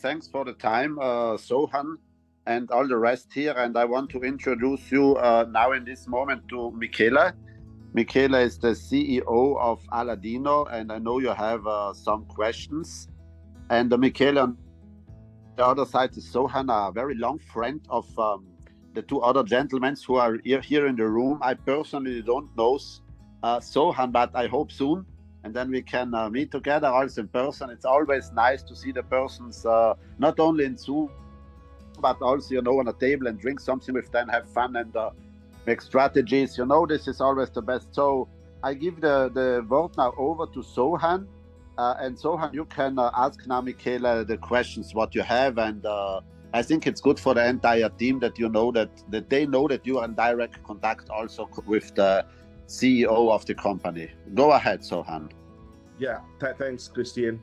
thanks for the time, Sohan, and all the rest here. And I want to introduce you now in this moment to Michele. Michele is the CEO of Aladino, and I know you have some questions. And Michele, on the other side is Sohan, a very long friend of the two other gentlemen who are here in the room. I personally don't know Sohan, but I hope soon. And then we can meet together also in person. It's always nice to see the persons, not only in Zoom, but also, on a table and drink something with them, have fun and make strategies. This is always the best. So I give the word now over to Sohan. And Sohan, you can ask now Michele the questions what you have. And I think it's good for the entire team that that they know that you are in direct contact also with the CEO of the company. Go ahead, Sohan. Yeah, thanks, Christian.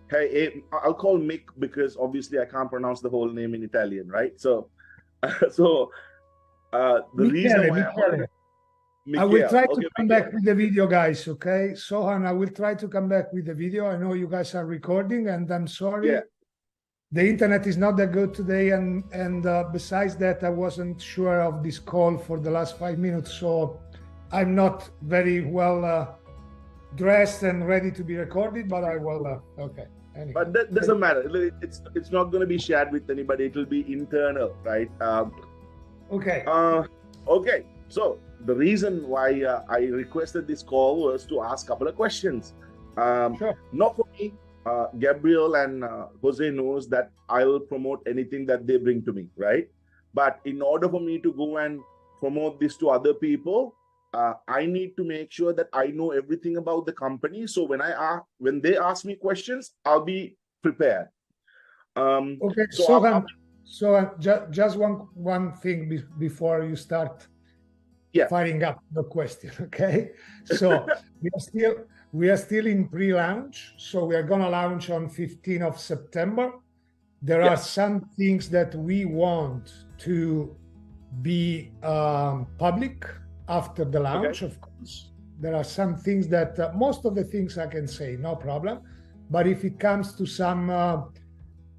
Hey, I'll call Mick because obviously I can't pronounce the whole name in Italian, right? So, the reason why I will try to come back with the video, guys, okay? Sohan, I will try to come back with the video. I know you guys are recording, and I'm sorry. Yeah. The internet is not that good today, and besides that, I wasn't sure of this call for the last 5 minutes, so I'm not very well dressed and ready to be recorded, but I will, okay. Anyway. But that doesn't matter. It's not going to be shared with anybody. It will be internal, right? Okay. Okay. So the reason why I requested this call was to ask a couple of questions. Sure. Not for me. Gabriel and Jose knows that I will promote anything that they bring to me, right? But in order for me to go and promote this to other people, I need to make sure that I know everything about the company. So when they ask me questions, I'll be prepared. Okay. So just one thing before you start firing up the question. Okay. So we are still in pre-launch. So we are going to launch on 15th of September. There are some things that we want to be public after the launch, of course. There are some things that, most of the things I can say, no problem. But if it comes to some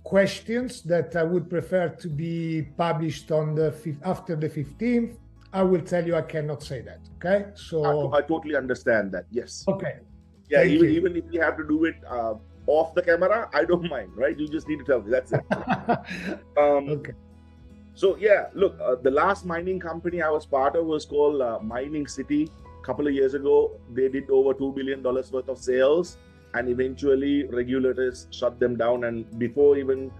questions that I would prefer to be published on after the 15th, I will tell you I cannot say that, okay? So I totally understand that, yes. Okay. Yeah, even if you have to do it off the camera, I don't mind, right? You just need to tell me, that's it. Okay. So yeah, look, the last mining company I was part of was called Mining City. A couple of years ago, they did over $2 billion worth of sales, and eventually regulators shut them down. And before even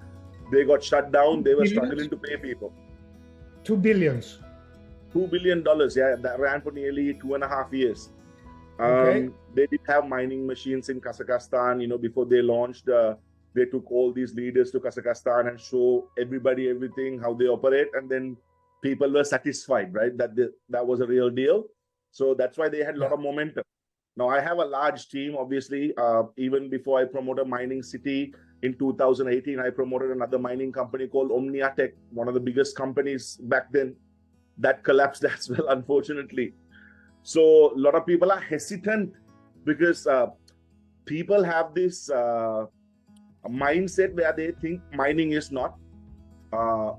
they got shut down, they were struggling to pay people. $2 billion. $2 billion, yeah, that ran for nearly 2.5 years. Okay. They did have mining machines in Kazakhstan, before they launched. They took all these leaders to Kazakhstan and show everybody everything, how they operate. And then people were satisfied, right? That was a real deal. So that's why they had a lot of momentum. Now, I have a large team, obviously. Even before I promoted Mining City in 2018, I promoted another mining company called Omnia Tech, one of the biggest companies back then. That collapsed as well, unfortunately. So a lot of people are hesitant because people have this mindset where they think mining is not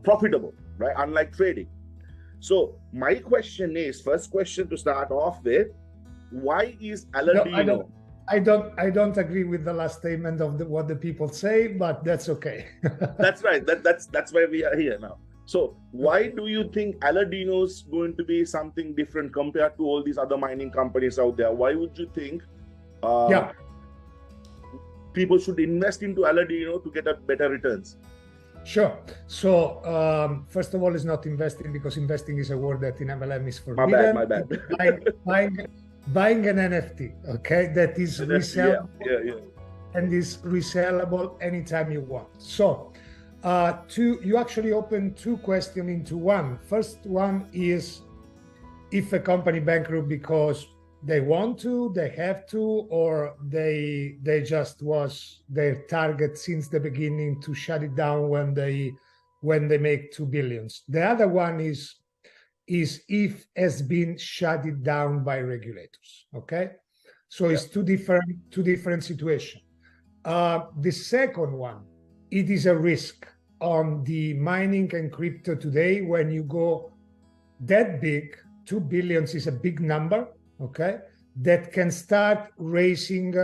profitable, right? Unlike trading. So my question is, first question to start off with, why is Aladino? No, I don't agree with the last statement of what the people say, but that's okay. That's right. That's why we are here now. So why do you think Aladino is going to be something different compared to all these other mining companies out there? Why would you think people should invest into Aladino to get a better returns? Sure. So first of all, it's not investing, because investing is a word that in MLM is forbidden. My bad. Buying an NFT, okay, that is resellable, and is resellable anytime you want. So you actually open two questions into one. First one is if a company bankrupt because they want to, they have to, or they just was their target since the beginning to shut it down when they make 2 billion. The other one is if has been shut it down by regulators. Okay, so it's two different situations. The second one it is a risk on the mining and crypto today. When you go that big, 2 billion is a big number, okay, that can start raising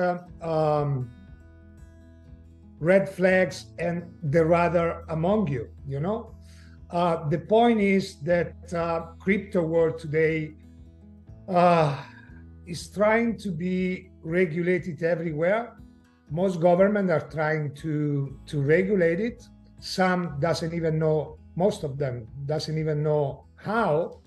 red flags and the radar among you, you know. The point is that crypto world today is trying to be regulated everywhere. Most governments are trying to regulate it. Some doesn't even know, most of them doesn't even know how.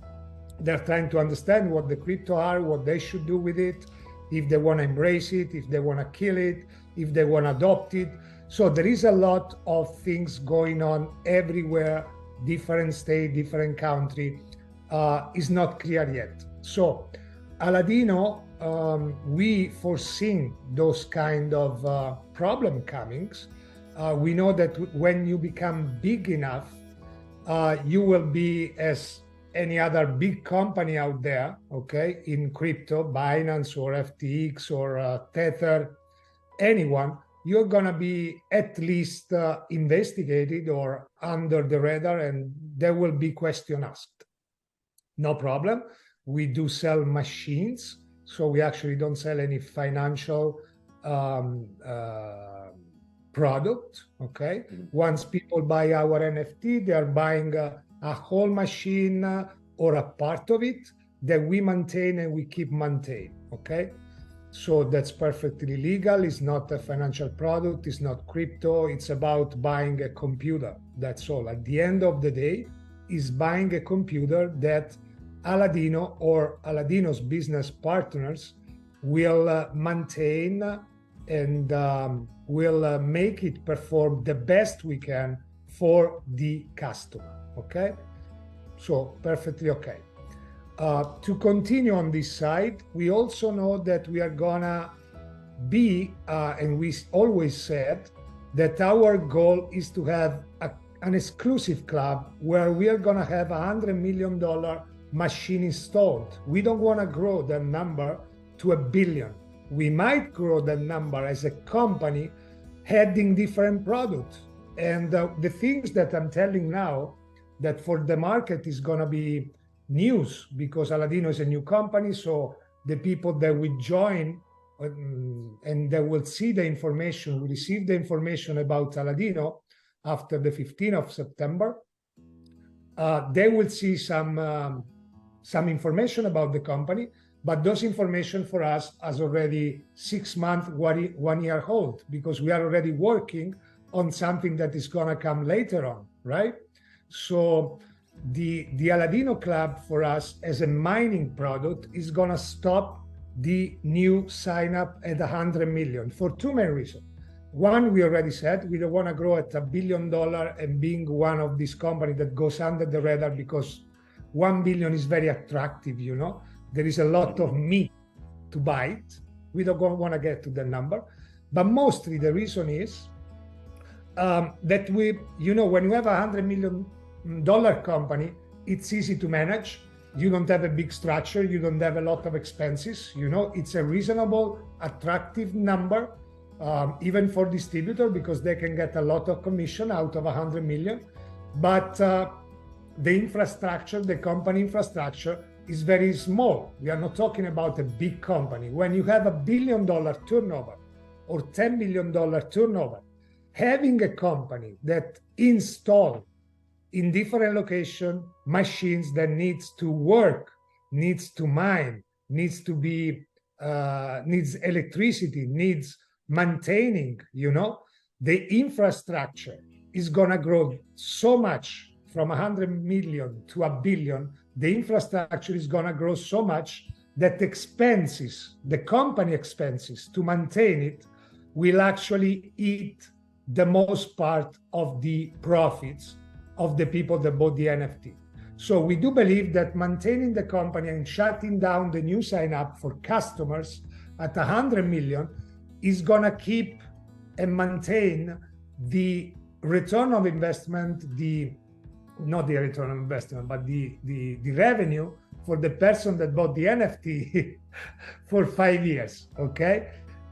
They're trying to understand what the crypto are, what they should do with it, if they want to embrace it, if they want to kill it, if they want to adopt it. So there is a lot of things going on everywhere, different state, different country, is not clear yet. So Aladino, we foreseen those kind of problem comings. We know that when you become big enough, you will be as any other big company out there, okay, in crypto, Binance or FTX or Tether, anyone, you're gonna be at least investigated or under the radar, and there will be question asked. No problem. We do sell machines, so we actually don't sell any financial product, okay? Once people buy our NFT, they are buying a whole machine or a part of it that we maintain and we keep maintain, okay? So that's perfectly legal. It's not a financial product, it's not crypto, it's about buying a computer, that's all. At the end of the day, is buying a computer that Aladino or Aladino's business partners will maintain and will make it perform the best we can for the customer, okay? So perfectly okay. To continue on this side, we also know that we are gonna be, and we always said that our goal is to have an exclusive club where we are gonna have $100 million machine installed. We don't wanna grow that number to $1 billion. We might grow that number as a company adding different products. And the things that I'm telling now, that for the market is gonna be news, because Aladino is a new company, so the people that will join and they will see the information, will receive the information about Aladino after the 15th of September, they will see some information about the company, but those information for us is already 6 months, 1 year old, because we are already working on something that is gonna come later on, right? So the Aladino Club for us as a mining product is gonna stop the new sign up at 100 million for two main reasons. One, we already said, we don't wanna grow at $1 billion and being one of these companies that goes under the radar, because 1 billion is very attractive, you know? There is a lot of meat to buy it. We don't wanna get to the number. But mostly the reason is that we, you know, when you have $100 million company, it's easy to manage. You don't have a big structure, you don't have a lot of expenses, you know, it's a reasonable, attractive number, even for distributor, because they can get a lot of commission out of 100 million. But the infrastructure, the company infrastructure is very small. We are not talking about a big company. When you have $1 billion turnover or $10 million turnover, having a company that install in different location machines that needs to work, needs to mine, needs to be, needs electricity, needs maintaining, you know, the infrastructure is gonna grow so much from 100 million to $1 billion. The infrastructure is gonna grow so much that expenses, the company expenses to maintain it, will actually eat the most part of the profits of the people that bought the NFT. So we do believe that maintaining the company and shutting down the new sign up for customers at 100 million is gonna keep and maintain the return of investment, not the return of investment, but the revenue for the person that bought the NFT for 5 years, okay?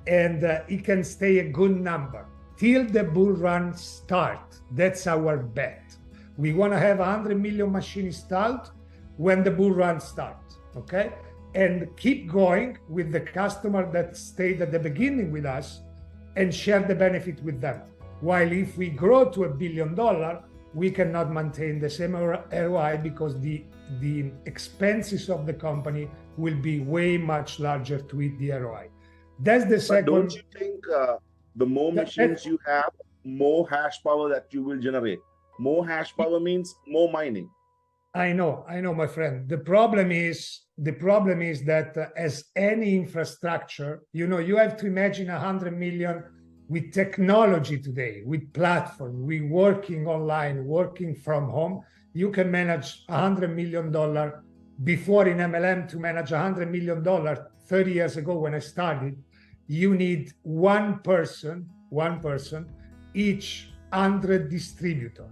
And it can stay a good number till the bull run start. That's our bet. We want to have 100 million machines installed when the bull run starts, okay? And keep going with the customer that stayed at the beginning with us and share the benefit with them. While if we grow to $1 billion, we cannot maintain the same ROI because the expenses of the company will be way much larger to hit the ROI. That's the second. But don't you think the more machines you have, more hash power that you will generate? More hash power means more mining. I know, my friend. The problem is that as any infrastructure, you have to imagine 100 million with technology today, with platform, we working online, working from home. You can manage $100 million. Before in MLM, to manage $100 million 30 years ago when I started, you need one person, each 100 distributor.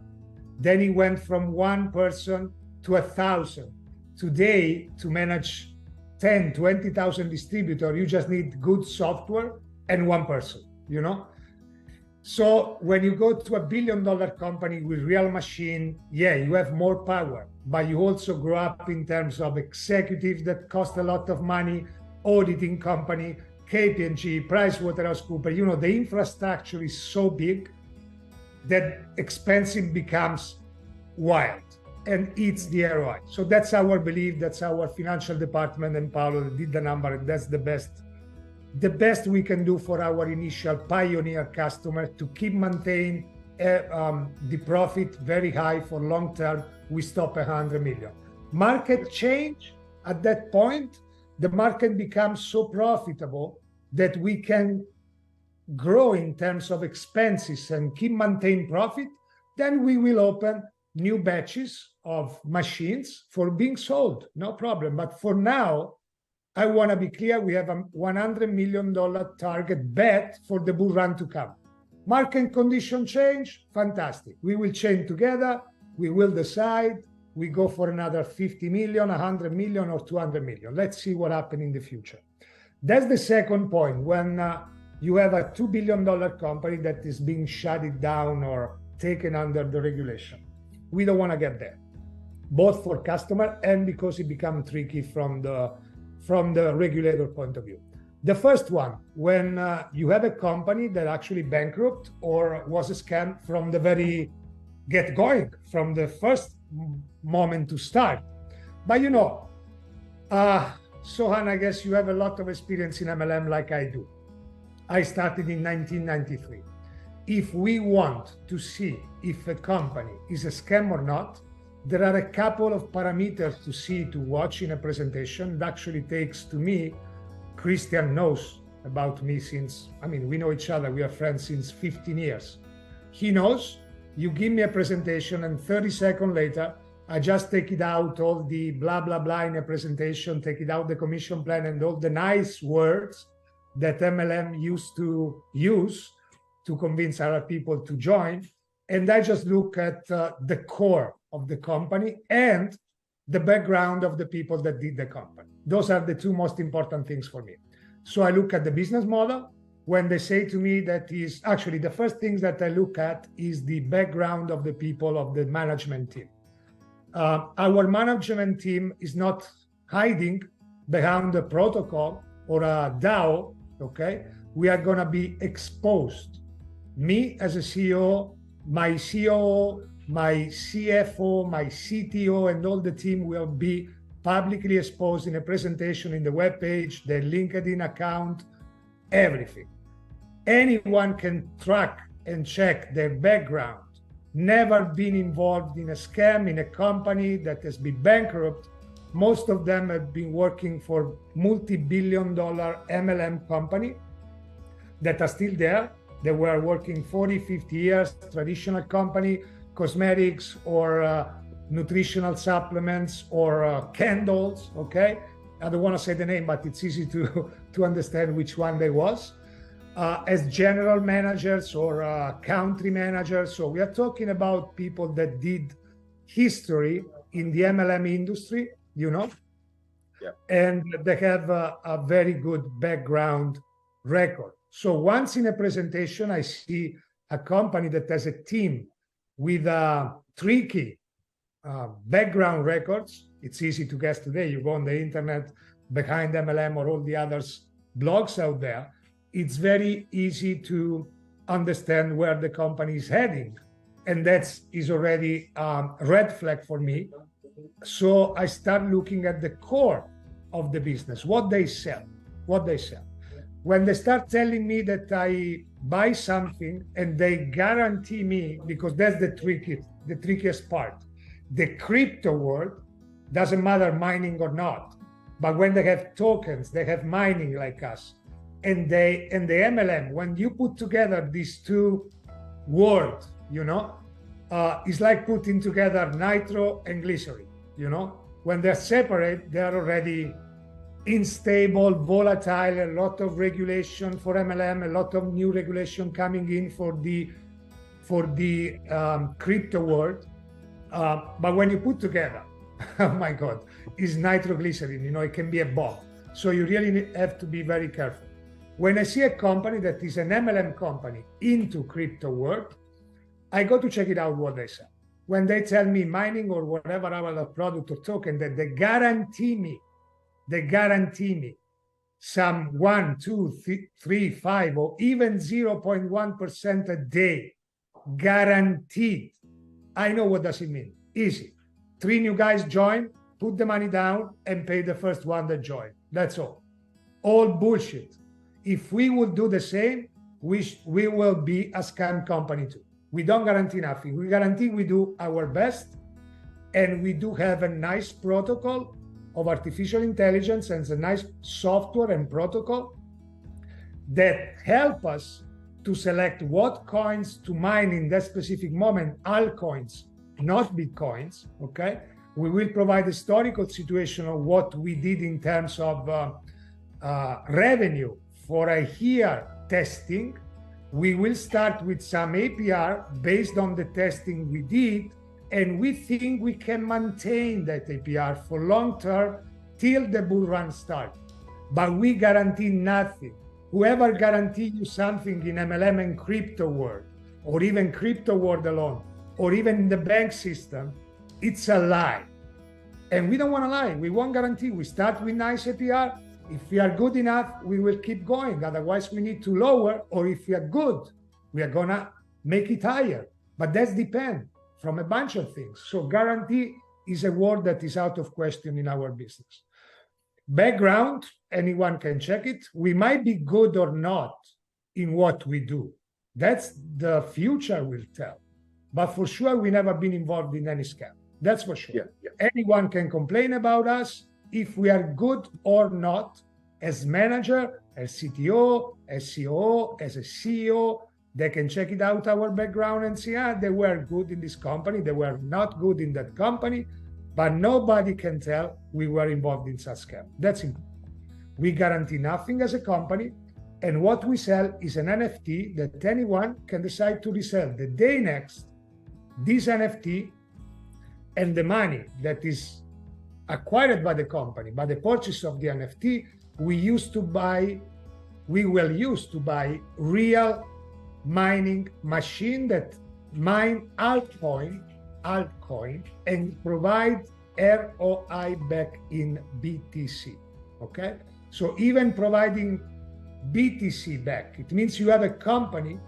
Then it went from one person to 1,000. Today, to manage 10, 20,000 distributors, you just need good software and one person, So when you go to $1 billion company with real machine, you have more power, but you also grow up in terms of executives that cost a lot of money, auditing company, KPMG, PricewaterhouseCoopers. The infrastructure is so big that expensive becomes wild and it's the ROI. So that's our belief, that's our financial department and Paolo did the number, and that's the best we can do for our initial pioneer customer to keep maintain the profit very high for long term. We stop 100 million. Market change at that point, the market becomes so profitable that we can grow in terms of expenses and keep maintain profit. Then we will open new batches of machines for being sold, no problem. But for now, I want to be clear, we have a $100 million target bet for the bull run to come. Market condition change, fantastic. We will change together, we will decide, we go for another 50 million, 100 million, or 200 million. Let's see what happens in the future. That's the second point. When you have a $2 billion company that is being shut down or taken under the regulation, we don't want to get there, both for customer and because it becomes tricky from the regulator point of view. The first one, when you have a company that actually bankrupt or was a scam from the very get-going, from the first moment to start. But Sohan, I guess you have a lot of experience in MLM like I do. I started in 1993. If we want to see if a company is a scam or not, there are a couple of parameters to watch in a presentation. It actually takes, to me, Christian knows about me since, we know each other, we are friends since 15 years. He knows, you give me a presentation and 30 seconds later, I just take it out, all the blah, blah, blah in a presentation, take it out the commission plan and all the nice words that MLM used to use to convince other people to join. And I just look at the core of the company and the background of the people that did the company. Those are the two most important things for me. So I look at the business model. When they say to me that is actually the first things that I look at is the background of the people of the management team. Our management team is not hiding behind a protocol or a DAO, okay? We are gonna be exposed. Me as a CEO, my COO, my CFO, my CTO, and all the team will be publicly exposed in a presentation in the webpage, their LinkedIn account, everything. Anyone can track and check their background. Never been involved in a scam in a company that has been bankrupt. Most of them have been working for multi-billion-dollar MLM company that are still there. They were working 40, 50 years, traditional company, cosmetics or nutritional supplements or candles, okay? I don't want to say the name, but it's easy to understand which one they was. As general managers or country managers. So we are talking about people that did history in the MLM industry, Yeah. And they have a very good background record. So once in a presentation, I see a company that has a team with tricky background records. It's easy to guess today. You go on the internet, behind MLM or all the others blogs out there, it's very easy to understand where the company is heading. And that is already a red flag for me. So I start looking at the core of the business, what they sell. When they start telling me that I buy something and they guarantee me, because that's the trickiest part. The crypto world doesn't matter mining or not, but when they have tokens, they have mining like us, and the MLM. When you put together these two worlds, it's like putting together nitro and glycerin. When they're separate, they are already unstable, volatile, a lot of regulation for MLM, a lot of new regulation coming in for the crypto world. But when you put together, oh my God, is nitroglycerin, it can be a bomb. So you really have to be very careful. When I see a company that is an MLM company into crypto world, I go to check it out what they sell. When they tell me mining or whatever other product or token, that they guarantee me some 1, 2, 3, 5, or even 0.1% a day, guaranteed. I know what does it mean. Easy. 3 new guys join, put the money down, and pay the first one that joined. That's all. All bullshit. If we would do the same, we will be a scam company too. We don't guarantee nothing. We guarantee we do our best, and we do have a nice protocol of artificial intelligence and a nice software and protocol that help us to select what coins to mine in that specific moment, altcoins, not Bitcoins, okay? We will provide historical situation of what we did in terms of revenue for a year testing. We will start with some APR based on the testing we did, and we think we can maintain that APR for long term till the bull run starts. But we guarantee nothing. Whoever guarantees you something in MLM and crypto world, or even crypto world alone, or even in the bank system, it's a lie. And we don't want to lie. We won't guarantee. We start with nice APR. If we are good enough, we will keep going. Otherwise, we need to lower. Or if we are good, we are going to make it higher. But that depends from a bunch of things. So guarantee is a word that is out of question in our business. Background, anyone can check it. We might be good or not in what we do. That's the future will tell. But for sure, we never been involved in any scam. That's for sure. Yeah. Anyone can complain about us. If we are good or not, as manager, as CTO, as COO, as a CEO, they can check it out, our background, and see, they were good in this company, they were not good in that company, but nobody can tell we were involved in such scam. That's important. We guarantee nothing as a company, and what we sell is an NFT that anyone can decide to resell the day next. This NFT and the money that is acquired by the company, by the purchase of the NFT, we will use to buy real mining machine that mine altcoin and provide ROI back in BTC. Okay, so even providing BTC back, it means you have a company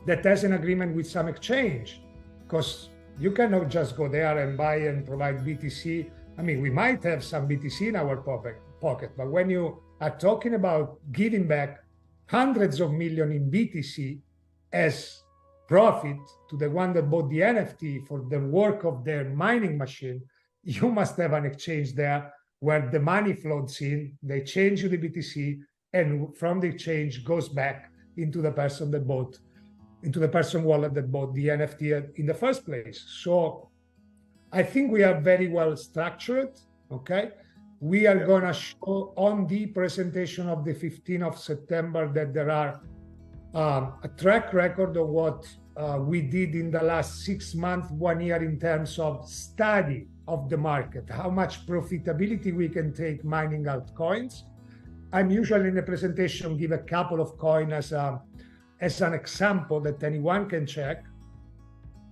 that has an agreement with some exchange, because you cannot just go there and buy and provide BTC. I mean, we might have some BTC in our pocket, but when you are talking about giving back hundreds of millions in BTC as profit to the one that bought the NFT for the work of their mining machine, you must have an exchange there where the money flows in, they change you the BTC, and from the exchange goes back into the person that bought, into the person wallet that bought the NFT in the first place. So I think we are very well structured, okay? We are going to show on the presentation of the 15th of September that there are a track record of what we did in the last 6 months, 1 year in terms of study of the market, how much profitability we can take mining altcoins. I'm usually in the presentation give a couple of coins as as an example that anyone can check,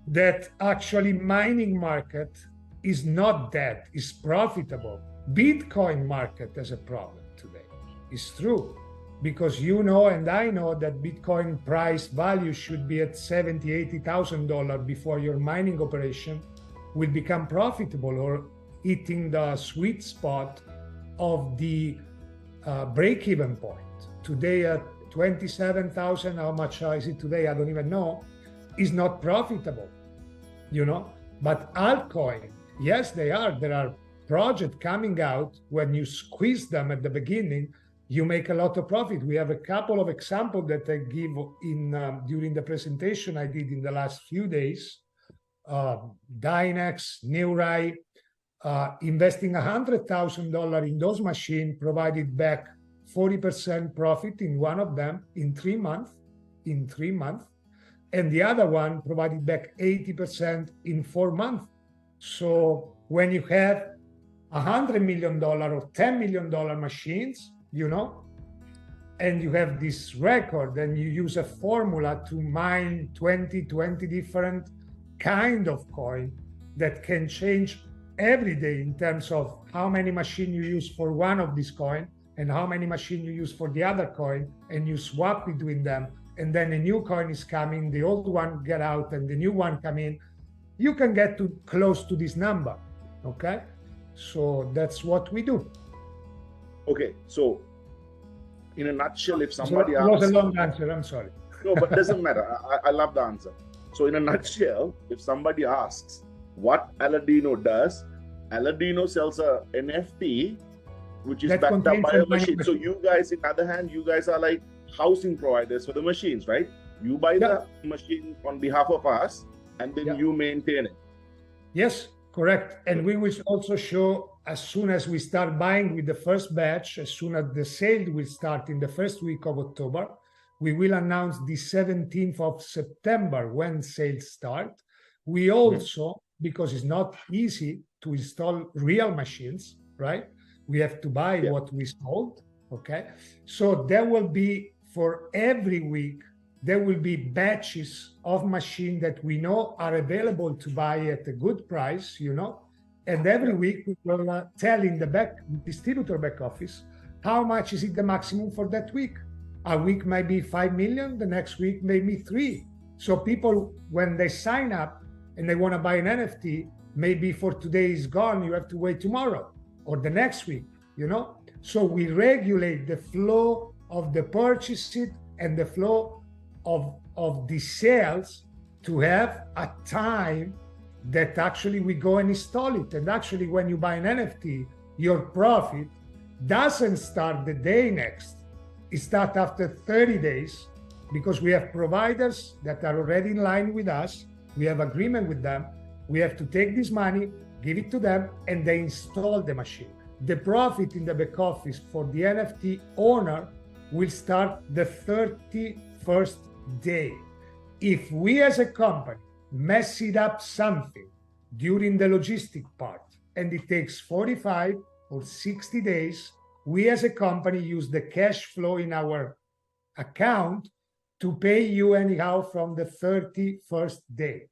that actually mining market is not dead, is profitable. Bitcoin market has a problem today. It's true, because you know and I know that Bitcoin price value should be at $70,000, $80,000 before your mining operation will become profitable or hitting the sweet spot of the break-even point. Today at 27,000, how much is it today? I don't even know, is not profitable, you know? But altcoin, yes, there are projects coming out. When you squeeze them at the beginning, you make a lot of profit. We have a couple of examples that I give in during the presentation I did in the last few days. Dynex, Neurai, investing $100,000 in those machines provided back 40% profit in one of them in 3 months, and the other one provided back 80% in 4 months. So when you have $100 million or $10 million machines, you know, and you have this record, and you use a formula to mine 20 different kind of coin that can change every day in terms of how many machines you use for one of these coin and how many machines you use for the other coin, and you swap between them, and then a new coin is coming, the old one get out and the new one come in, you can get to close to this number. Okay, so that's what we do. Okay, so in a nutshell, if somebody asks... It was a long answer, I'm sorry. No, but it doesn't matter. I love the answer. So in a nutshell, if somebody asks what Aladino does, Aladino sells a NFT, which is backed up by a machine. So you guys, in other hand, you guys are like housing providers for the machines, right? You buy the machine on behalf of us, and then you maintain it. Yes, correct. And we will also show, as soon as we start buying with the first batch, as soon as the sale will start in the first week of October, we will announce the 17th of September when sales start. We also, because it's not easy to install real machines, right? We have to buy what we sold, okay? So there will be, for every week, there will be batches of machines that we know are available to buy at a good price, you know? And every week we will tell in the distributor back office, how much is it the maximum for that week? A week might be 5 million, the next week maybe 3. So people, when they sign up and they want to buy an NFT, maybe for today is gone, you have to wait tomorrow or the next week, you know? So we regulate the flow of the purchases and the flow of the sales to have a time that actually we go and install it. And actually when you buy an NFT, your profit doesn't start the day next. It starts after 30 days, because we have providers that are already in line with us. We have agreement with them. We have to take this money, give it to them, and they install the machine. The profit in the back office for the NFT owner will start the 31st day. If we as a company mess it up something during the logistic part, and it takes 45 or 60 days, we as a company use the cash flow in our account to pay you anyhow from the 31st day.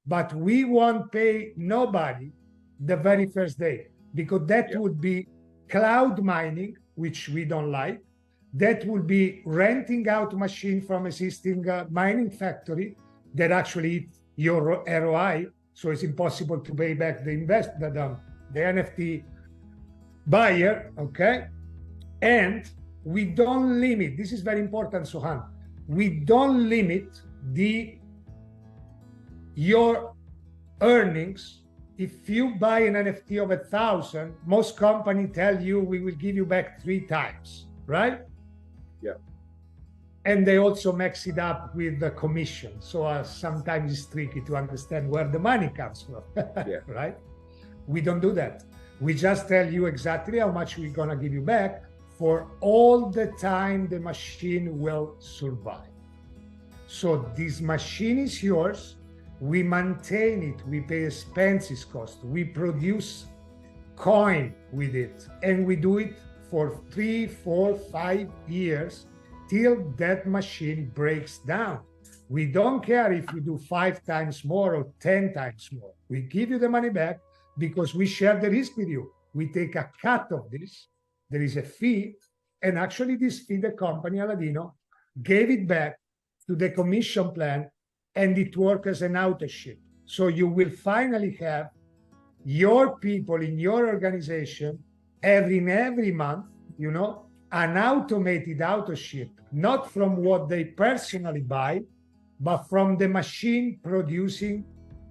But we won't pay nobody the very first day, because that would be cloud mining, which we don't like. That would be renting out machine from existing mining factory that actually eat your ROI. So it's impossible to pay back the NFT buyer, okay? And we don't limit, this is very important, Sohan, we don't limit your earnings. If you buy an NFT of 1,000, most companies tell you we will give you back 3 times, right? Yeah. And they also mix it up with the commission. So sometimes it's tricky to understand where the money comes from, right? We don't do that. We just tell you exactly how much we're gonna give you back for all the time the machine will survive. So this machine is yours. We maintain it, we pay expenses cost, we produce coin with it, and we do it for 3, 4, 5 years until that machine breaks down. We don't care if you do 5 times more or 10 times more. We give you the money back because we share the risk with you. We take a cut of this. There is a fee. And actually this fee, the company Aladino gave it back to the commission plan, and it works as an auto ship. So you will finally have your people in your organization every month, you know, an automated auto ship, not from what they personally buy, but from the machine producing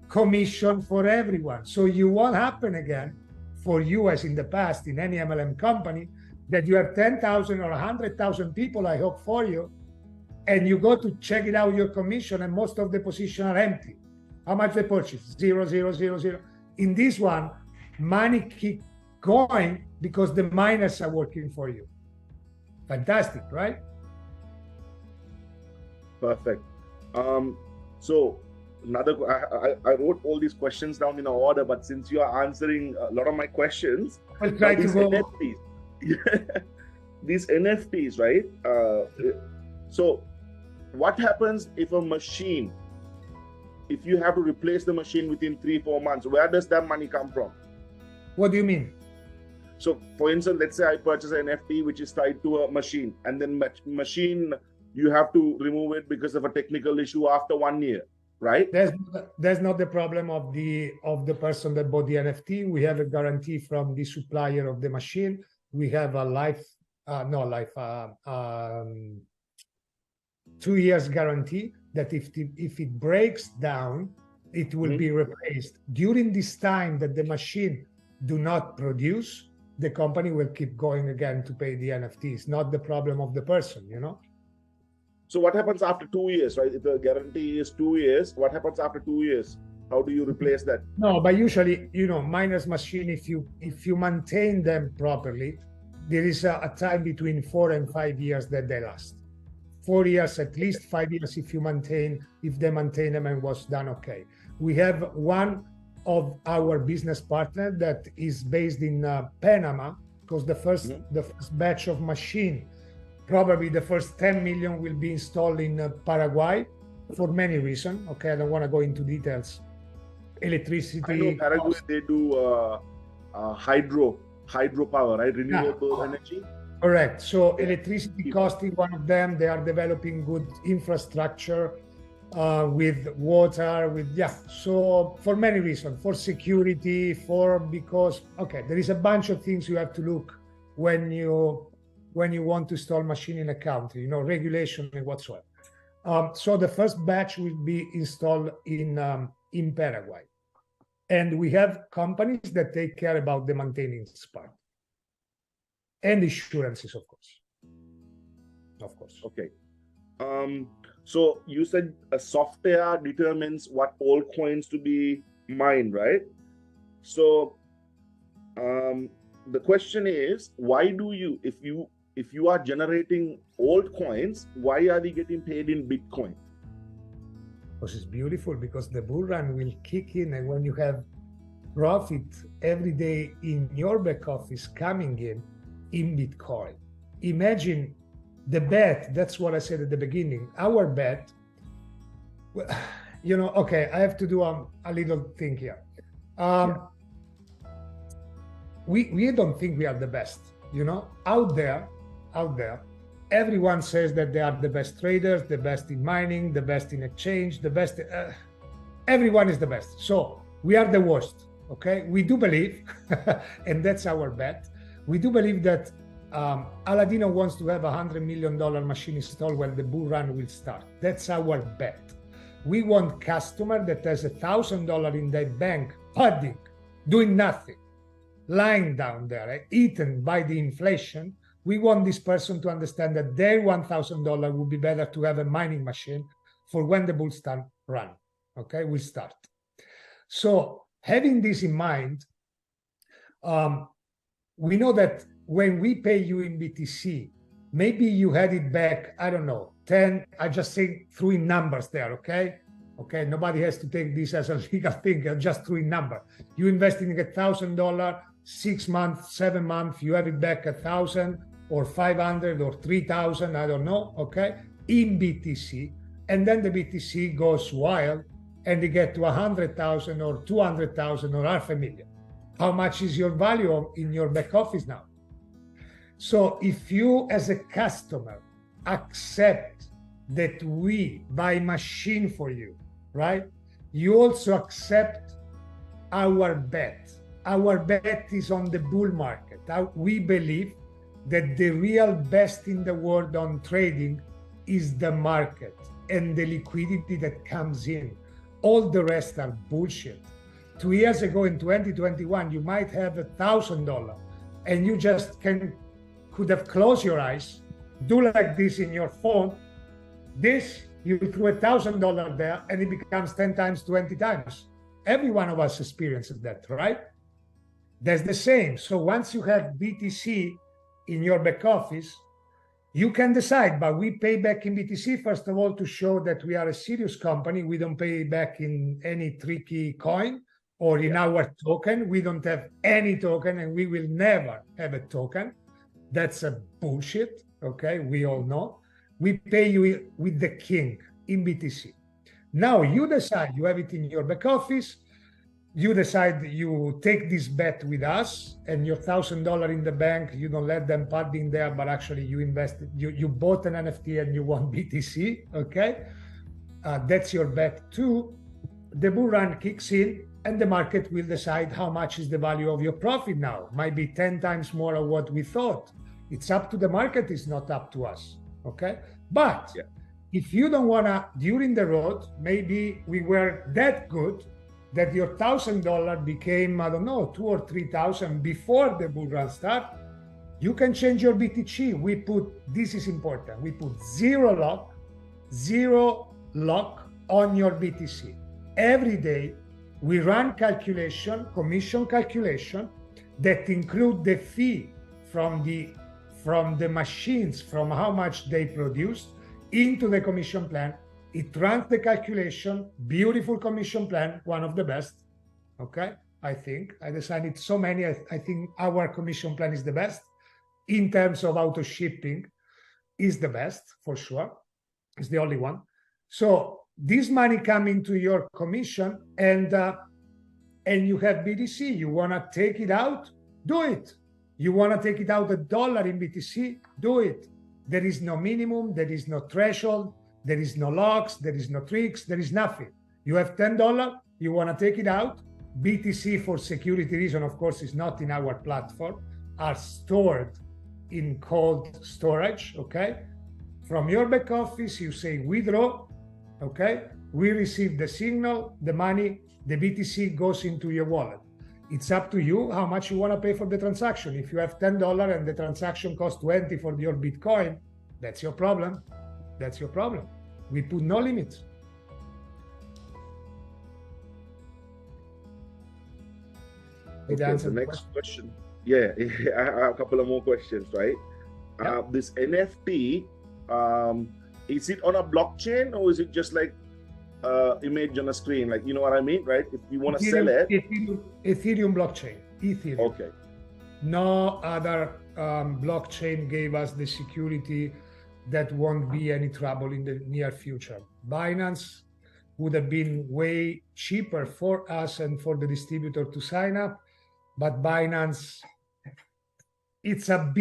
commission for everyone. So you won't happen again for you as in the past in any MLM company that you have 10,000 or 100,000 people, I hope for you, and you go to check it out your commission and most of the positions are empty. How much they purchase? 0, 0, 0, 0. In this one, money keep going because the miners are working for you. Fantastic, right? Perfect. So another, I wrote all these questions down in a order, but since you are answering a lot of my questions, I'll try to go. NFTs, these NFTs, right? So what happens if a machine, if you have to replace the machine within 3-4 months, where does that money come from? What do you mean? So for instance, let's say I purchase an NFT which is tied to a machine, and then machine, you have to remove it because of a technical issue after 1 year, right? That's not the problem of the person that bought the NFT. We have a guarantee from the supplier of the machine. We have a 2 years guarantee that if it breaks down, it will be replaced. During this time that the machine do not produce, the company will keep going again to pay the NFTs, not the problem of the person, you know? So what happens after 2 years, right? If the guarantee is 2 years, what happens after 2 years? How do you replace that? No, but usually, you know, miners machine, if you maintain them properly, there is a time between 4 and 5 years that they last. 4 years, at least 5 years if they maintain them and was done okay. We have one of our business partner that is based in Panama, because the first batch of machine, probably the first 10 million will be installed in Paraguay for many reasons. Okay, I don't want to go into details. Electricity. I know Paraguay, they do hydropower, right? Renewable energy. Correct. So electricity costing one of them. They are developing good infrastructure with water, so for many reasons, for security, because there is a bunch of things you have to look when you want to install machine in a country, you know, regulation and whatsoever. So the first batch will be installed in Paraguay, and we have companies that take care about the maintenance part and insurances, of course. Okay. So you said a software determines what altcoins to be mined, right? So the question is, why do you, if you are generating altcoins, why are we getting paid in Bitcoin? Because it's beautiful, because the bull run will kick in, and when you have profit every day in your back office coming in Bitcoin, imagine the bet. That's what I said at the beginning. Our bet, you know, okay, I have to do a little thing here. We don't think we are the best, you know, out there, everyone says that they are the best traders, the best in mining, the best in exchange, the best, everyone is the best. So we are the worst, okay? We do believe, and that's our bet. We do believe that Aladino wants to have $100 million machine installed when the bull run will start. That's our bet. We want customer that has $1,000 in their bank, pudding, doing nothing, lying down there, eaten by the inflation. We want this person to understand that their $1,000 would be better to have a mining machine for when the bull start run. Okay, we start. So having this in mind, we know that when we pay you in BTC, maybe you had it back, I don't know, 10, I just say throwing numbers there, okay? Okay, nobody has to take this as a legal thing, just throwing number. You invest in $1,000, 6 months, 7 months, you have it back 1,000, or 500 or 3,000, I don't know, okay, in BTC. And then the BTC goes wild and they get to 100,000 or 200,000 or 500,000. How much is your value in your back office now? So if you as a customer accept that we buy machine for you, right? You also accept our bet. Our bet is on the bull market. We believe that the real best in the world on trading is the market and the liquidity that comes in. All the rest are bullshit. 2 years ago in 2021, you might have $1,000 and you just could have closed your eyes, do like this in your phone, this, you threw $1,000 there and it becomes 10 times, 20 times. Every one of us experiences that, right? That's the same. So once you have BTC in your back office, you can decide, but we pay back in BTC, first of all, to show that we are a serious company. We don't pay back in any tricky coin or in our token. We don't have any token and we will never have a token. That's a bullshit, okay? We all know. We pay you with the king in BTC. Now you decide, you have it in your back office, you decide you take this bet with us and your $1,000 in the bank, you don't let them put in there, but actually you invested, you bought an NFT and you want BTC, okay? That's your bet too. The bull run kicks in and the market will decide how much is the value of your profit now. Might be 10 times more of what we thought. It's up to the market, it's not up to us, okay? But if you don't wanna, during the road, maybe we were that good that your $1,000 became, I don't know, 2,000 or 3,000 before the bull run start, you can change your BTC. We put, this is important, we put zero lock on your BTC. Every day, we run calculation, commission calculation, that include the fee from the machines, from how much they produce, into the commission plan. It runs the calculation, beautiful commission plan, one of the best, okay? I think, I designed so many, I think our commission plan is the best. In terms of auto shipping, is the best, for sure. It's the only one. So this money come into your commission and you have BTC, you wanna take it out, do it. You wanna take it out $1 in BTC, do it. There is no minimum, there is no threshold, there is no locks, there is no tricks, there is nothing. You have $10, you want to take it out. BTC, for security reason, of course, is not in our platform, are stored in cold storage, okay? From your back office, you say withdraw, okay? We receive the signal, the money, the BTC goes into your wallet. It's up to you how much you want to pay for the transaction. If you have $10 and the transaction costs 20 for your Bitcoin, that's your problem. That's your problem. We put no limits. Okay, the next question. Yeah, I have a couple of more questions, right? Yeah. This NFT, is it on a blockchain or is it just like image on a screen? Like, you know what I mean, right? If you want to sell it. Ethereum blockchain. Ethereum. Okay. No other blockchain gave us the security that won't be any trouble in the near future. Binance would have been way cheaper for us and for the distributor to sign up, but Binance, it's a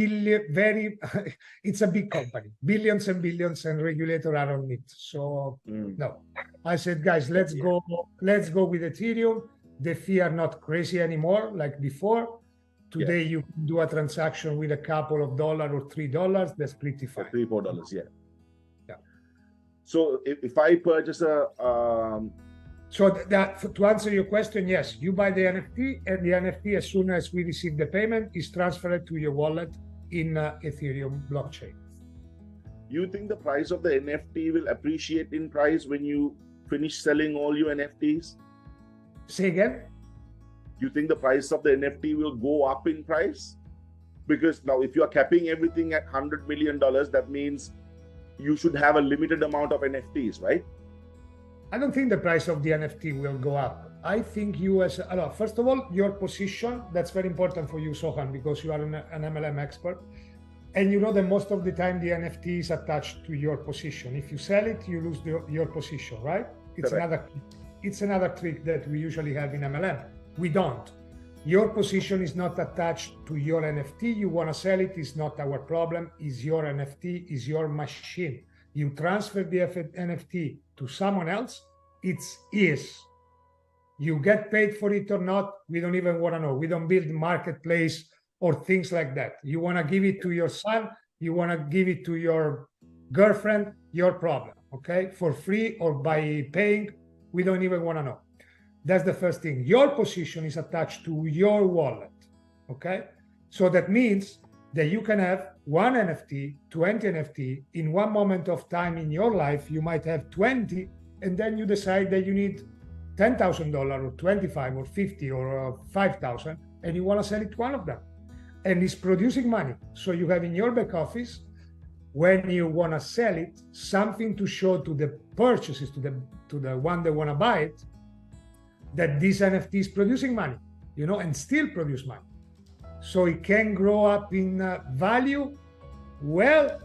it's a big company, billions and billions, and regulator are on it. So no, I said, guys, let's go with Ethereum. The fee are not crazy anymore like before. Today you can do a transaction with a couple of $1 or $3. That's pretty fine. $3-4, yeah. So if I purchase a so that to answer your question, yes, you buy the NFT, and the NFT, as soon as we receive the payment, is transferred to your wallet in Ethereum blockchain. You think the price of the NFT will appreciate in price when you finish selling all your NFTs? Say again? You think the price of the NFT will go up in price? Because now if you are capping everything at $100 million, that means you should have a limited amount of NFTs, right? I don't think the price of the NFT will go up. I think you as, first of all, your position, that's very important for you, Sohan, because you are an MLM expert. And you know that most of the time the NFT is attached to your position. If you sell it, you lose your position, right? It's another trick that we usually have in MLM. We don't. Your position is not attached to your NFT. You want to sell it, it's not our problem. It's your NFT, is your machine. You transfer the NFT to someone else, it's his. You get paid for it or not, we don't even want to know. We don't build marketplace or things like that. You want to give it to your son, you want to give it to your girlfriend, your problem, okay? For free or by paying, we don't even want to know. That's the first thing. Your position is attached to your wallet, okay? So that means that you can have one NFT, 20 NFT. In one moment of time in your life, you might have 20, and then you decide that you need $10,000 or 25 or 50 or 5,000, and you want to sell it to one of them. And it's producing money. So you have in your back office, when you want to sell it, something to show to the purchases, to the one that want to buy it, that this NFT is producing money, you know, and still produce money. So it can grow up in value. Well,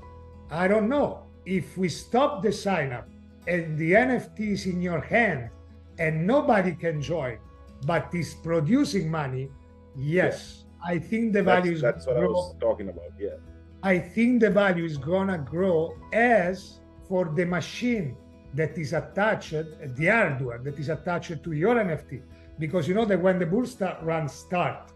I don't know. If we stop the sign up and the NFT is in your hand and nobody can join, but is producing money, yes, I think the value is that's what I was talking about. Yeah, I think the value is gonna grow as for the machine that is attached, the hardware that is attached to your NFT. Because you know that when the bull run start,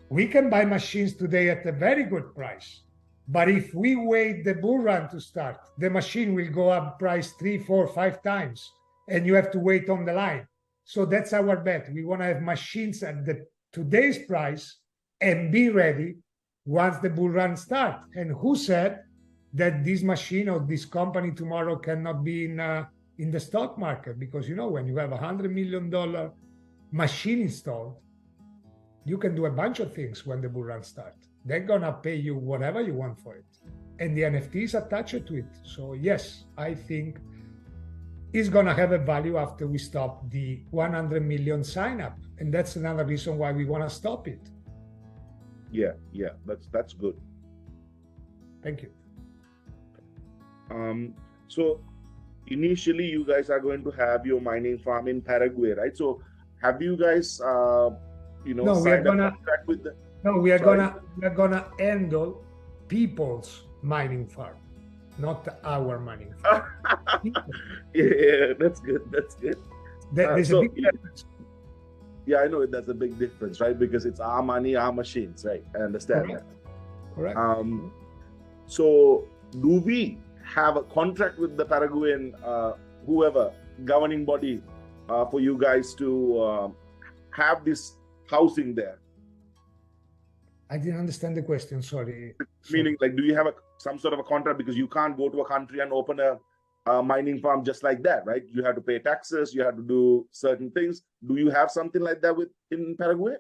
we can buy machines today at a very good price. But if we wait the bull run to start, the machine will go up price 3, 4, 5 times, and you have to wait on the line. So that's our bet. We want to have machines at today's price and be ready once the bull run start. And who said that this machine or this company tomorrow cannot be in the stock market? Because you know, when you have $100 million machine installed, you can do a bunch of things when the bull run starts. They're gonna pay you whatever you want for it, and the NFT is attached to it. So yes, I think it's gonna have a value after we stop the 100 million sign up, and that's another reason why we want to stop it. Yeah, that's good. Thank you. So initially you guys are going to have your mining farm in Paraguay, right? So have you guys signed a contract with the... No, we are gonna handle people's mining farm, not our mining farm. Yeah, that's good. There's a big difference. Yeah, I know that's a big difference, right? Because it's our money, our machines, right? I understand that. Correct. So do we have a contract with the Paraguayan whoever governing body for you guys to have this housing there? I didn't understand the question, sorry. Meaning, like, do you have some sort of a contract? Because you can't go to a country and open a mining farm just like that, right? You have to pay taxes, you have to do certain things. Do you have something like that in Paraguay?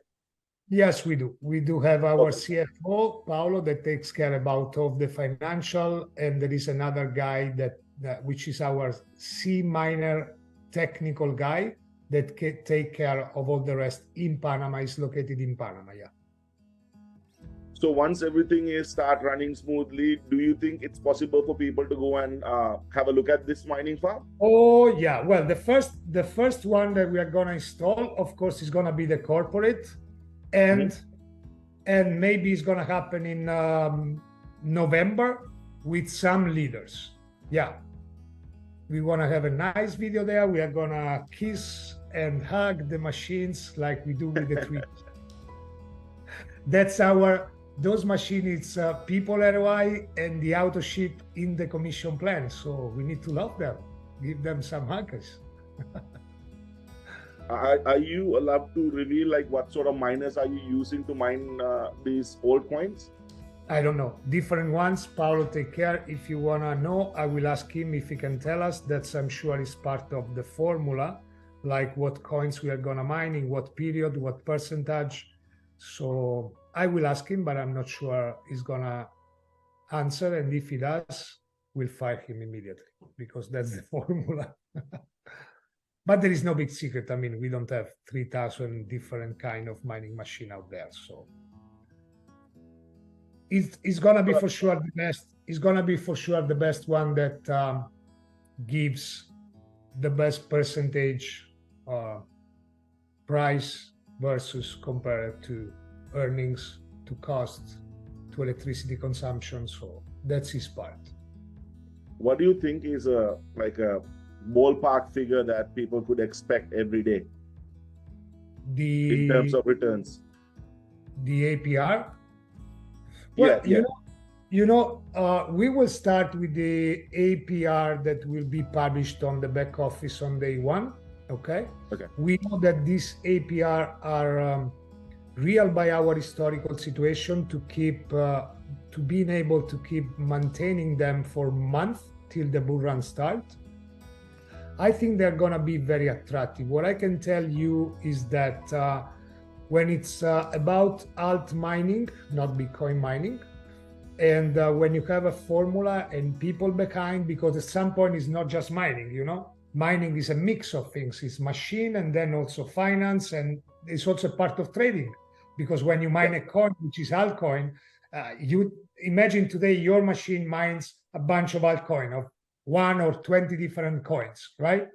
Yes, we do. We do have our CFO, Paolo, that takes care about of the financial, and there is another guy that which is our C miner technical guy that can take care of all the rest in Panama. Is located in Panama, yeah. So once everything is start running smoothly, do you think it's possible for people to go and have a look at this mining farm? Oh yeah, well the first one that we are gonna install, of course, is gonna be the corporate, and maybe it's gonna happen in November with some leaders. Yeah, we wanna have a nice video there. We are gonna kiss and hug the machines like we do with the trees. That's those machines, it's people ROI and the auto ship in the commission plan. So we need to love them, give them some huggers. Are you allowed to reveal like what sort of miners are you using to mine these old coins? I don't know. Different ones. Paolo, take care. If you want to know, I will ask him if he can tell us. That's, I'm sure, is part of the formula, like what coins we are going to mine, in what period, what percentage. So I will ask him, but I'm not sure he's going to answer. And if he does, we'll fire him immediately, because that's the formula. But there is no big secret. I mean, we don't have 3,000 different kind of mining machine out there. So it's gonna be for sure the best. It's gonna be for sure the best one that gives the best percentage price versus compared to earnings, to cost, to electricity consumption. So that's his part. What do you think is a ballpark figure that people could expect every day in terms of returns? The APR? Well, we will start with the APR that will be published on the back office on day one. Okay. We know that these APR are real by our historical situation to keep to being able to keep maintaining them for months till the bull run starts. I think they're gonna be very attractive. What I can tell you is that when it's about alt mining, not Bitcoin mining, and when you have a formula and people behind, because at some point it's not just mining, mining is a mix of things. It's machine and then also finance, and it's also part of trading, because when you mine a coin, which is altcoin, you imagine today your machine mines a bunch of altcoin, of 1 or 20 different coins, right?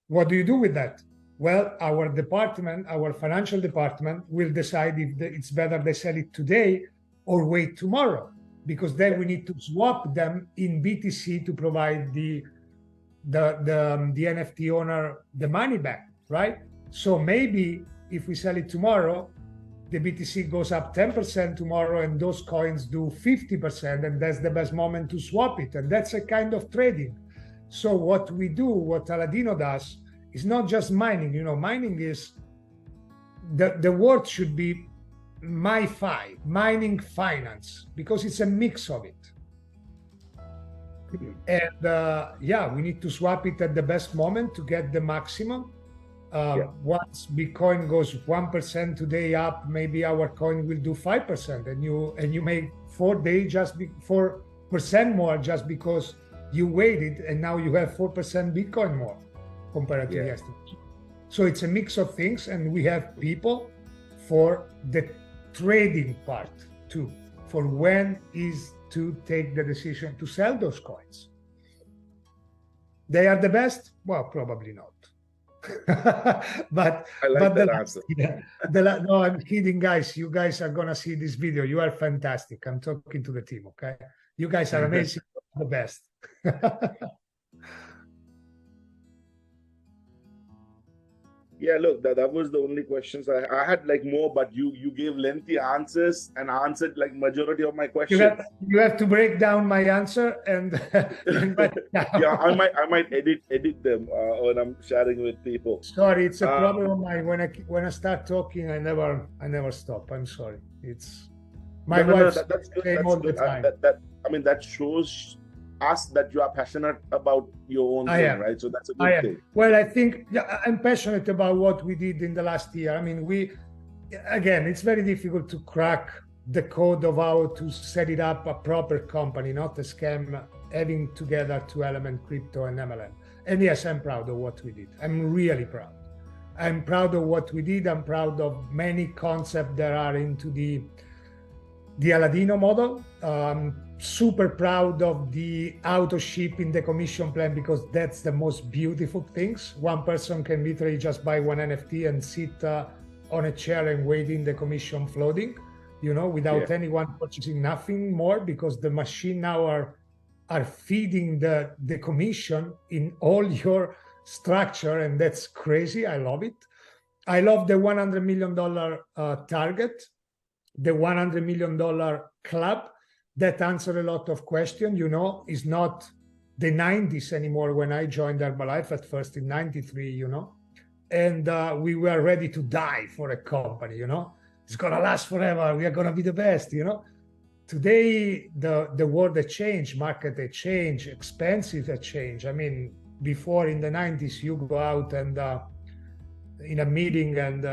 What do you do with that? Well, our department, our financial department, will decide if it's better they sell it today or wait tomorrow, because then we need to swap them in BTC to provide the NFT owner the money back, right? So maybe if we sell it tomorrow, the BTC goes up 10% tomorrow and those coins do 50%, and that's the best moment to swap it. And that's a kind of trading. So what we do, what Aladino does, is not just mining. Mining is, the word should be MiFi, mining finance, because it's a mix of it. And we need to swap it at the best moment to get the maximum. Once Bitcoin goes 1% today up, maybe our coin will do 5%, and you make 4% more just because you waited, and now you have 4% Bitcoin more compared to yesterday. So it's a mix of things, and we have people for the trading part too, for when is to take the decision to sell those coins. They are the best? Well, probably not. but I like that answer. No, I'm kidding, guys. You guys are gonna see this video. You are fantastic. I'm talking to the team, okay? You guys are amazing, the best. Yeah, look, that was the only questions I had, more, but you gave lengthy answers and answered majority of my questions. You have to break down my answer and yeah, I might edit them when I'm sharing with people. Sorry, it's a problem of mine. When I start talking, I never stop. I'm sorry. It's my wife. That's good. All the time. That shows us that you are passionate about your own thing, right? So that's a good thing. Well, I think I'm passionate about what we did in the last year. Again, it's very difficult to crack the code of how to set it up a proper company, not a scam, having together two element, crypto and MLM. And yes, I'm proud of what we did. I'm really proud. I'm proud of what we did. I'm proud of many concepts that are into the Aladino model. Super proud of the auto ship in the commission plan, because that's the most beautiful things. One person can literally just buy one NFT and sit on a chair and waiting the commission floating, without anyone purchasing nothing more, because the machine now are feeding the commission in all your structure, and that's crazy. I love it. I love the $100 million target, the $100 million club. That answered a lot of questions. It's not the 90s anymore when I joined Herbalife at first in 93, and we were ready to die for a company, It's going to last forever. We are going to be the best, Today, the world has changed, market has changed, expenses have changed. Before in the 90s, you go out and in a meeting and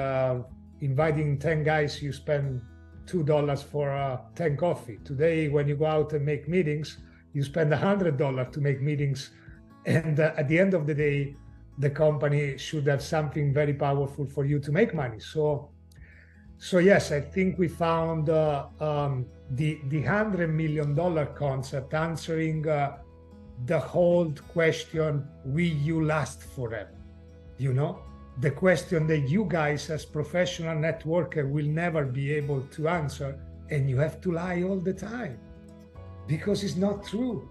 inviting 10 guys, you spend $2 for 10 coffee. Today, when you go out and make meetings, you spend $100 to make meetings. And at the end of the day, the company should have something very powerful for you to make money. So So yes, I think we found the $100 million concept answering the whole question, will you last forever? You know, the question that you guys as professional networker will never be able to answer, and you have to lie all the time because it's not true.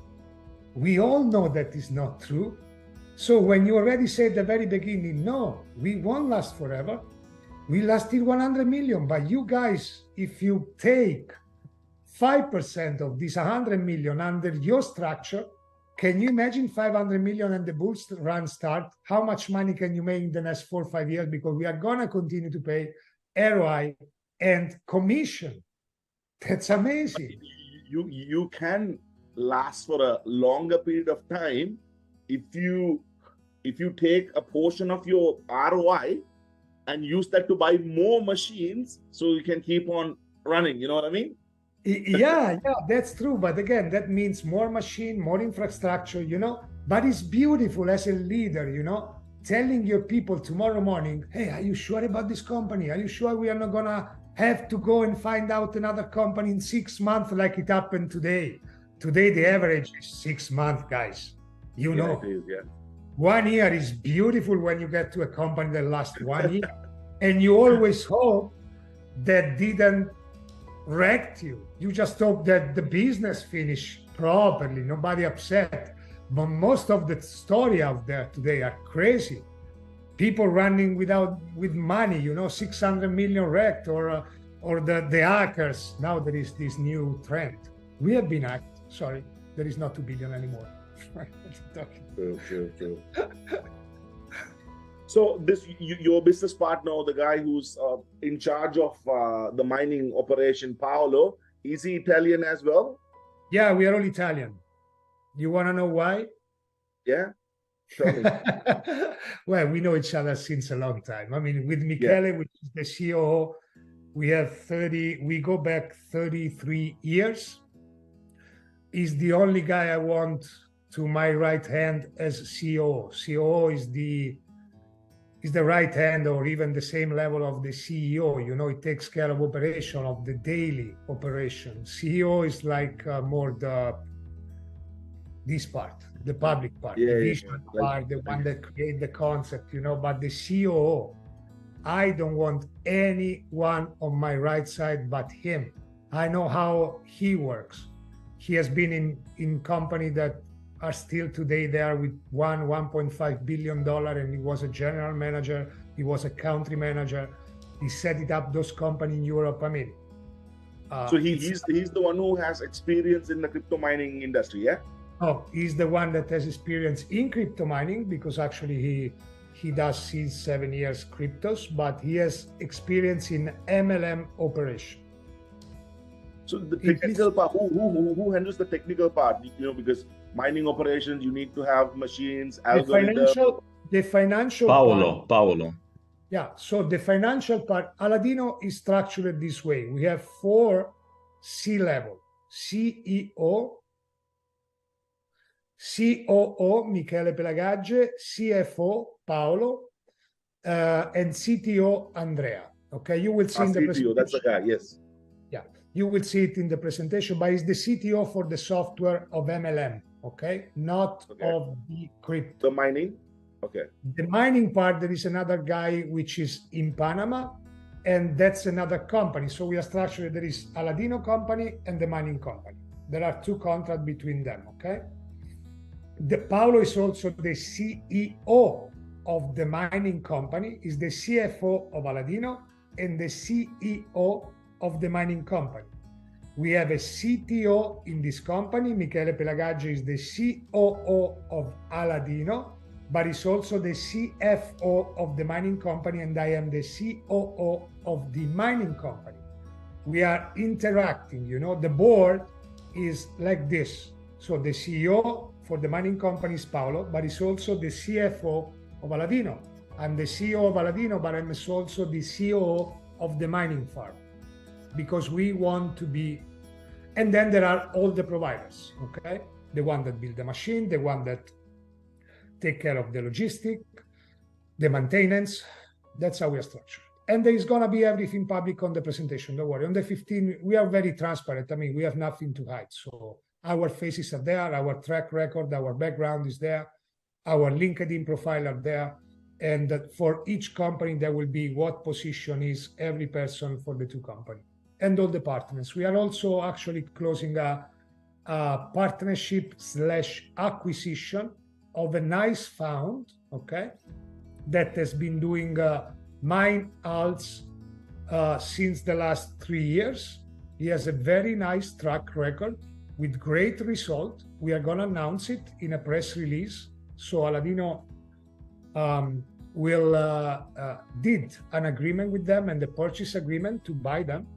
We all know that it's not true. So when you already said at the very beginning, no, we won't last forever, we lasted 100 million, but you guys, if you take 5% of this 100 million under your structure, can you imagine 500 million and the bull run start? How much money can you make in the next 4 or 5 years? Because we are going to continue to pay ROI and commission. That's amazing. You can last for a longer period of time if you take a portion of your ROI and use that to buy more machines so you can keep on running. You know what I mean? Yeah, that's true. But again, that means more machine, more infrastructure, you know. But it's beautiful as a leader, you know, telling your people tomorrow morning, hey, are you sure about this company? Are you sure we are not going to have to go and find out another company in 6 months like it happened today? Today, the average is 6 months, guys. You know, it is, yeah. 1 year is beautiful when you get to a company that lasts 1 year. And you always hope that didn't wrecked you. You just hope that the business finish properly, nobody upset. But most of the story out there today are crazy. People running with money, you know, 600 million wrecked, or the hackers. Now there is this new trend. We have been hacked. Sorry, there is not 2 billion anymore. True. So this your business partner, the guy who's in charge of the mining operation, Paolo, is he Italian as well? Yeah, we are all Italian. You want to know why? Yeah, tell me. Well, we know each other since a long time. I mean, with Michele, which is the CEO, we go back 33 years. He's the only guy I want to my right hand as CEO. CEO is the right hand, or even the same level of the CEO. You know, it takes care of operation, of the daily operation. CEO is like more this part, the public part, the vision part, the one that create the concept, you know. But the CEO, I don't want anyone on my right side but him. I know how he works. He has been in company that are still today there with $1.5 billion, and he was a general manager, he was a country manager, he set it up, those companies in Europe. I mean, so he's the one who has experience in the crypto mining industry, yeah? Oh, he's the one that has experience in crypto mining, because actually he does since 7 years cryptos, but he has experience in MLM operation. So the technical part, who handles the technical part? You know, because mining operations, you need to have machines, algorithms. The financial Paolo. Yeah, so the financial part, Aladino is structured this way. We have 4 C-level: CEO, COO, Michele Pelagagge, CFO, Paolo, and CTO, Andrea. Okay, you will see in the presentation. That's the guy, yes. Yeah, you will see it in the presentation, but it's the CTO for the software of MLM, okay? Not of the crypto. The mining? Okay. The mining part, there is another guy which is in Panama, and that's another company. So we are structured, there is Aladino company and the mining company. There are 2 contracts between them, okay? Paolo is also the CEO of the mining company, is the CFO of Aladino, and the CEO of the mining company. We have a CTO in this company. Michele Pelagaggi is the COO of Aladino, but is also the CFO of the mining company, and I am the COO of the mining company. We are interacting, you know, the board is like this. So the CEO for the mining company is Paolo, but he's also the CFO of Aladino. I'm the CEO of Aladino, but I'm also the COO of the mining farm, because we want to be, and then there are all the providers, okay? The one that build the machine, the one that take care of the logistic, the maintenance. That's how we are structured. And there is going to be everything public on the presentation. Don't worry. On the 15th, we are very transparent. I mean, we have nothing to hide. So our faces are there, our track record, our background is there, our LinkedIn profile are there. And for each company, there will be what position is every person for the two companies and all the partners. We are also actually closing a partnership/acquisition of a nice fund, okay, that has been doing mine alts since the last 3 years. He has a very nice track record with great result. We are going to announce it in a press release. So Aladino did an agreement with them and the purchase agreement to buy them,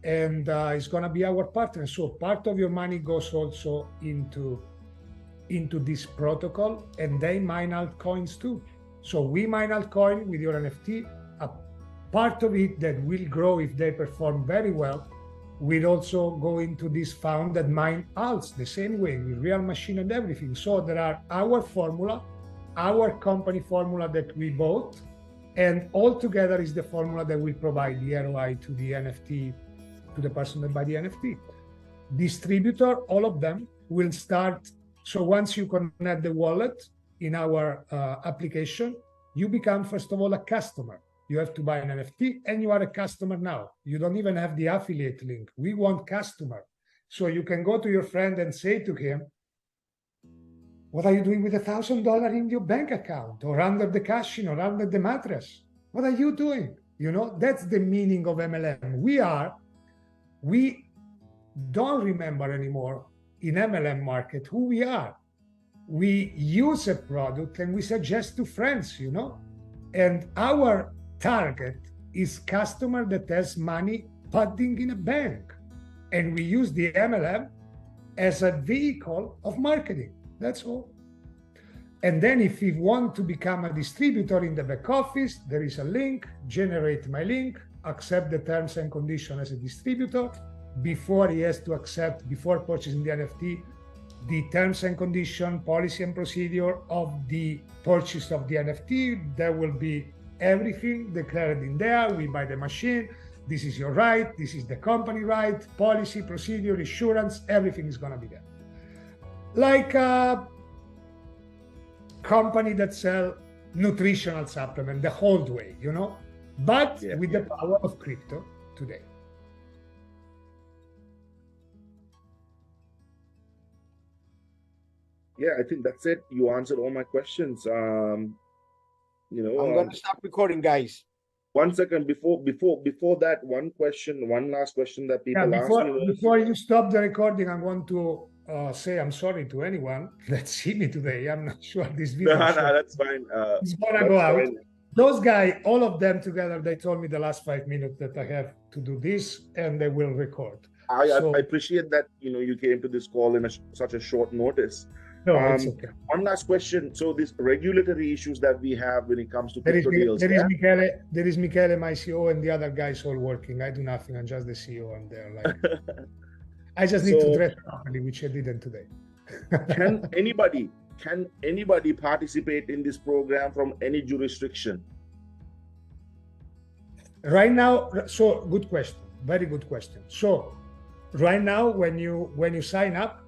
and it's going to be our partner. So part of your money goes also into this protocol, and they mine altcoins too. So we mine altcoin with your NFT. A part of it that will grow if they perform very well will also go into this fund that mine alts the same way with real machine and everything. So there are our formula, our company formula that we bought, and all together is the formula that will provide the ROI to the NFT, to the person that buy the NFT. Distributor, all of them will start. So once you connect the wallet in our application, you become, first of all, a customer. You have to buy an NFT and you are a customer now. You don't even have the affiliate link. We want customer. So you can go to your friend and say to him, what are you doing with $1,000 in your bank account or under the cushion or under the mattress? What are you doing? You know, that's the meaning of MLM. We don't remember anymore in MLM market who we are. We use a product and we suggest to friends, you know, and our target is customer that has money padding in a bank. And we use the MLM as a vehicle of marketing. That's all. And then if you want to become a distributor in the back office, there is a link, generate my link, accept the terms and conditions as a distributor. Before he has to accept, before purchasing the NFT, the terms and condition, policy and procedure of the purchase of the NFT. There will be everything declared in there. We buy the machine. This is your right. This is the company right. Policy, procedure, insurance, everything is going to be there. Like a company that sell nutritional supplement the whole way, you know, but with the power of crypto today. Yeah, I think that's it. You answered all my questions. You know, I'm going to stop recording, guys. 1 second before that, one last question that people ask me. Before you stop the recording, I want to say I'm sorry to anyone that see me today. I'm not sure this video. No, that's fine. It's gonna go out. Those guys, all of them together, they told me the last 5 minutes that I have to do this, and they will record. I appreciate that. You know, you came to this call in such a short notice. No, it's okay. One last question. So these regulatory issues that we have when it comes to crypto deals. There is Michele, my CEO, and the other guys all working. I do nothing. I'm just the CEO. I'm there. Like, I just need to dress properly, which I didn't today. Can anybody participate in this program from any jurisdiction? Right now, so good question. Very good question. So right now, when you sign up,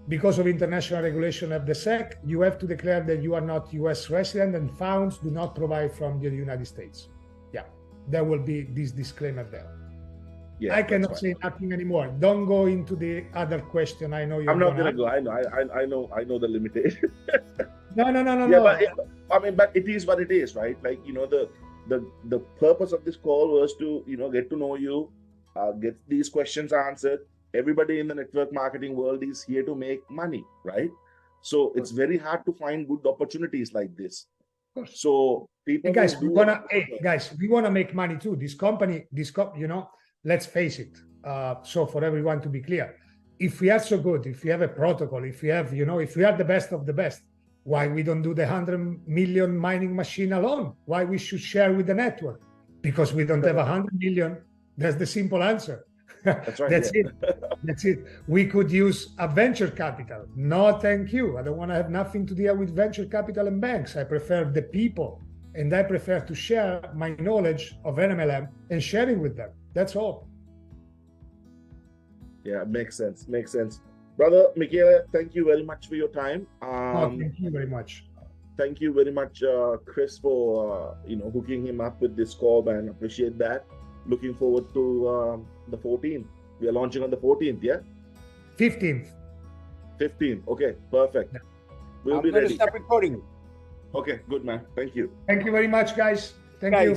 because of international regulation of the SEC, you have to declare that you are not US resident and funds do not provide from the United States. Yeah, there will be this disclaimer there. Yeah, I cannot say nothing anymore. Don't go into the other question. I know you're. I'm not gonna go. I know the limitation. No. But it is what it is, right? Like, you know, the purpose of this call was to, you know, get to know you, get these questions answered. Everybody in the network marketing world is here to make money, right? So it's very hard to find good opportunities like this. So people, hey guys, we wanna make money too. This company, you know, let's face it. So for everyone to be clear, if we are so good, if we have a protocol, if we have, you know, if we are the best of the best, why we don't do the 100 million mining machine alone? Why we should share with the network? Because we don't have 100 million. That's the simple answer. That's right. That's it. We could use a venture capital. No, thank you. I don't want to have nothing to deal with venture capital and banks. I prefer the people and I prefer to share my knowledge of NMLM and sharing with them. That's all. Yeah, makes sense. Makes sense. Brother Michele, thank you very much for your time. Thank you very much. Thank you very much, Chris, for hooking him up with this call, man. Appreciate that. Looking forward to the 14th. We are launching on the 14th, yeah? 15th. 15th. Okay, perfect. We'll be ready. Stop recording. Okay, good, man. Thank you. Thank you very much, guys. Thank you.